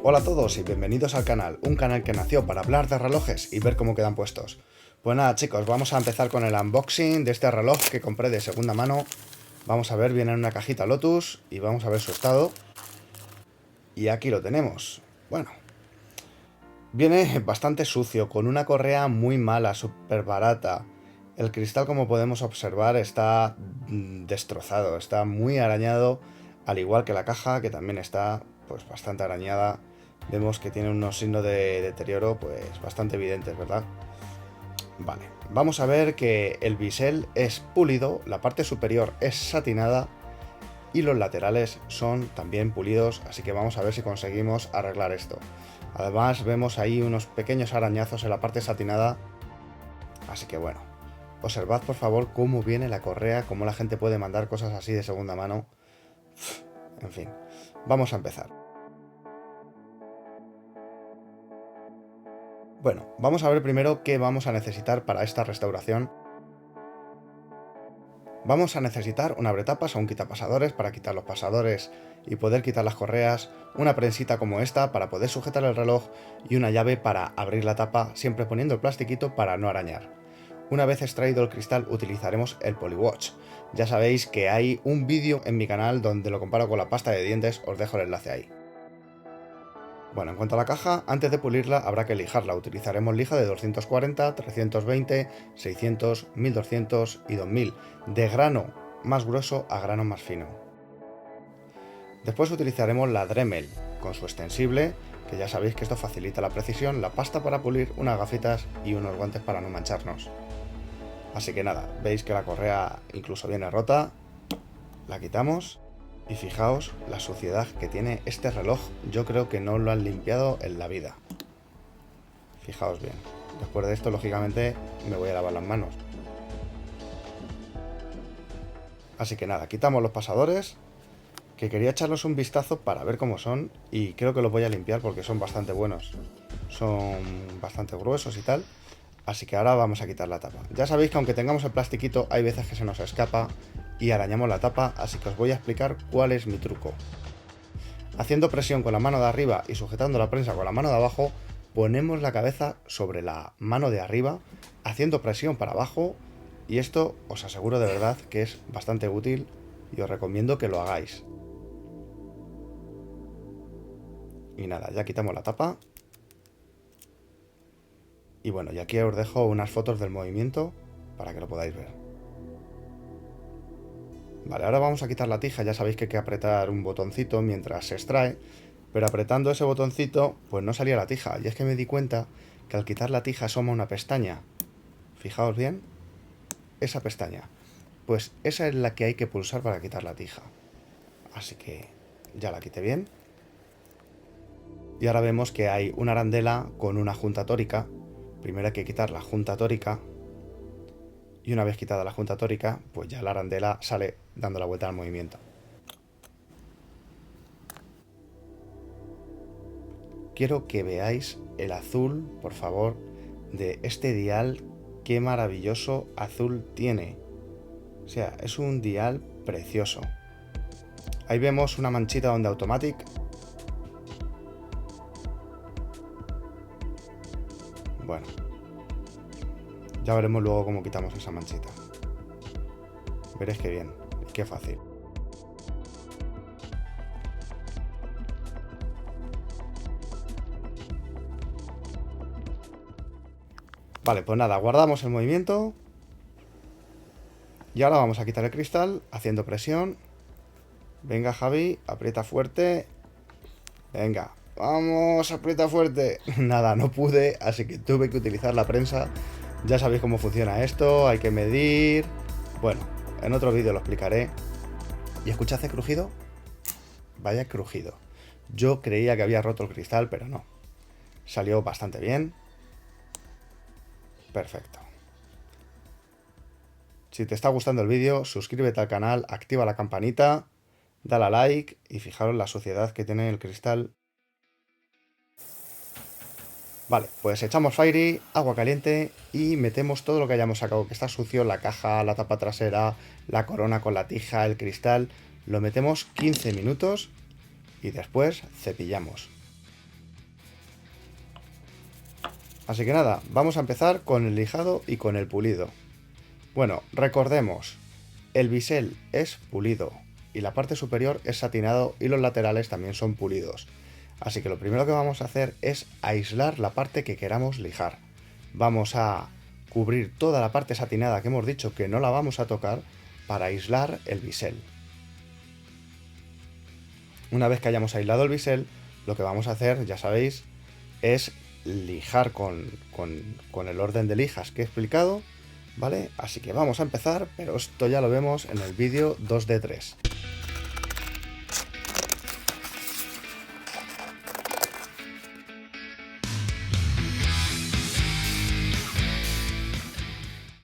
Hola a todos y bienvenidos al canal, un canal que nació para hablar de relojes y ver cómo quedan puestos. Pues nada chicos, vamos a empezar con el unboxing de este reloj que compré de segunda mano. Vamos a ver, viene en una cajita Lotus y vamos a ver su estado. Y aquí lo tenemos. Bueno, viene bastante sucio, con una correa muy mala, súper barata. El cristal, como podemos observar, está destrozado, está muy arañado, al igual que la caja, que también está pues bastante arañada. Vemos que tiene unos signos de deterioro pues bastante evidentes, ¿verdad? Vale, vamos a ver que el bisel es pulido, la parte superior es satinada y los laterales son también pulidos, así que vamos a ver si conseguimos arreglar esto. Además vemos ahí unos pequeños arañazos en la parte satinada, así que bueno, observad por favor cómo viene la correa, cómo la gente puede mandar cosas así de segunda mano. En fin, vamos a empezar. Bueno, vamos a ver primero qué vamos a necesitar para esta restauración. Vamos a necesitar un abretapas o un quitapasadores para quitar los pasadores y poder quitar las correas, una prensita como esta para poder sujetar el reloj y una llave para abrir la tapa, siempre poniendo el plastiquito para no arañar. Una vez extraído el cristal utilizaremos el Polywatch. Ya sabéis que hay un vídeo en mi canal donde lo comparo con la pasta de dientes, os dejo el enlace ahí. Bueno, en cuanto a la caja, antes de pulirla habrá que lijarla. Utilizaremos lija de 240, 320, 600, 1200 y 2000, de grano más grueso a grano más fino. Después utilizaremos la Dremel, con su extensible, que ya sabéis que esto facilita la precisión, la pasta para pulir, unas gafitas y unos guantes para no mancharnos. Así que nada, veis que la correa incluso viene rota, la quitamos. Y fijaos la suciedad que tiene este reloj, yo creo que no lo han limpiado en la vida. Fijaos bien. Después de esto, lógicamente, me voy a lavar las manos. Así que nada, quitamos los pasadores, que quería echarlos un vistazo para ver cómo son, y creo que los voy a limpiar porque son bastante buenos. Son bastante gruesos y tal. Así que ahora vamos a quitar la tapa. Ya sabéis que aunque tengamos el plastiquito, hay veces que se nos escapa y arañamos la tapa, así que os voy a explicar cuál es mi truco. Haciendo presión con la mano de arriba y sujetando la prensa con la mano de abajo, ponemos la cabeza sobre la mano de arriba, haciendo presión para abajo, y esto os aseguro de verdad que es bastante útil y os recomiendo que lo hagáis. Y nada, ya quitamos la tapa. Y bueno, y aquí os dejo unas fotos del movimiento para que lo podáis ver. Vale, ahora vamos a quitar la tija. Ya sabéis que hay que apretar un botoncito mientras se extrae, pero apretando ese botoncito pues no salía la tija. Y es que me di cuenta que al quitar la tija asoma una pestaña. Fijaos bien, esa pestaña, pues esa es la que hay que pulsar para quitar la tija. Así que ya la quité bien. Y ahora vemos que hay una arandela con una junta tórica. Primero hay que quitar la junta tórica. Y una vez quitada la junta tórica, pues ya la arandela sale dando la vuelta al movimiento. Quiero que veáis el azul, por favor, de este dial. Qué maravilloso azul tiene. O sea, es un dial precioso. Ahí vemos una manchita donde Automatic. Bueno, ya veremos luego cómo quitamos esa manchita. Veréis qué bien, qué fácil. Vale, pues nada, guardamos el movimiento. Y ahora vamos a quitar el cristal haciendo presión. Venga Javi, aprieta fuerte. Venga, vamos, aprieta fuerte. Nada, no pude, así que tuve que utilizar la prensa. Ya sabéis cómo funciona esto, hay que medir. Bueno, en otro vídeo lo explicaré. ¿Y escuchad ese crujido? Vaya crujido. Yo creía que había roto el cristal, pero no. Salió bastante bien. Perfecto. Si te está gustando el vídeo, suscríbete al canal, activa la campanita, dale a like y fijaros la suciedad que tiene el cristal. Vale, pues echamos Fairy, agua caliente y metemos todo lo que hayamos sacado que está sucio, la caja, la tapa trasera, la corona con la tija, el cristal. Lo metemos 15 minutos y después cepillamos. Así que nada, vamos a empezar con el lijado y con el pulido. Bueno, recordemos, el bisel es pulido y la parte superior es satinado y los laterales también son pulidos. Así que lo primero que vamos a hacer es aislar la parte que queramos lijar. Vamos a cubrir toda la parte satinada que hemos dicho que no la vamos a tocar para aislar el bisel. Una vez que hayamos aislado el bisel, lo que vamos a hacer, ya sabéis, es lijar con el orden de lijas que he explicado, ¿vale? Así que vamos a empezar, pero esto ya lo vemos en el vídeo 2 de 3.